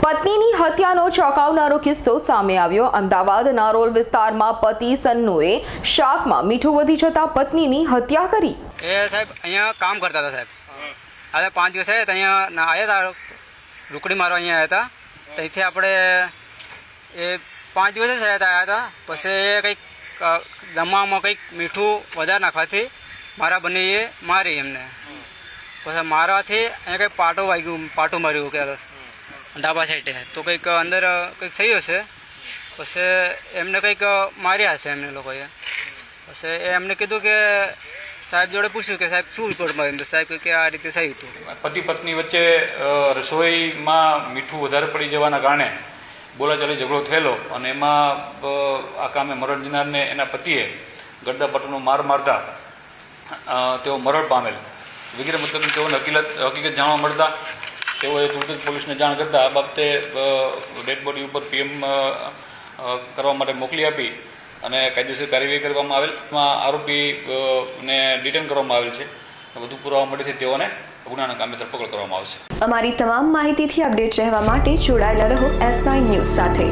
પત્નીની હત્યાનો ચોંકાવનારો કિસ્સો સામે આવ્યો। અમદાવાદ નારોલ વિસ્તારમાં પતિ સન્નુએ શાકમાં મીઠું વધી જતા પત્નીની હત્યા કરી। એ સાહેબ અહીંયા કામ કરતા હતા સાહેબ। આજે 5 દિવસ અહીંયા આવ્યા હતા, રૂકડી મારવા અહીંયા આવ્યા હતા। ત્યાંથી આપણે એ 5 દિવસ આવ્યા હતા। પછી એ કંઈક દમામાં કંઈક મીઠું વધારે નાખવાથી મારા બંનેએ મારી એમને। પછી મારવાથી અહીંયા કંઈક પાટું માર્યું કે ડાબા સાઈડે, તો કંઈક અંદર કંઈક થઈ હશે। પછી એમને કંઈક માર્યા હશે એમને લોકોએ। પછી એમને કીધું કે સાહેબ જોડે પૂછ્યું કે સાહેબ શું રિપોર્ટમાં, સાહેબ કે આ રીતે થયું હતું। પતિ પત્ની વચ્ચે રસોઈમાં મીઠું વધારે પડી જવાના કારણે બોલાચાલી ઝઘડો થયેલો અને એમાં આ કામે મરણ જનારને એના પતિએ ગરદાપટ્ટનો માર મારતા તેઓ મરણ પામેલ વગેરે મતલબ તેઓને હકીકત જાણવા મળતા તેઓએ તુરત પોલીસને જાણ કરતા આ બાબતે ડેડ બોડી ઉપર પીએમ કરવા માટે મોકલી આપી અને કાયદેસર કાર્યવાહી કરવામાં આવેલ। એમાં આરોપીને ડિટેન કરવામાં આવેલ છે। વધુ પુરાવા મળે છે તેઓને ગુનાના કામે ધરપકડ કરવામાં આવશે। અમારી તમામ માહિતીથી અપડેટ રહેવા માટે જોડાયેલા રહો S9 ન્યૂઝ સાથે।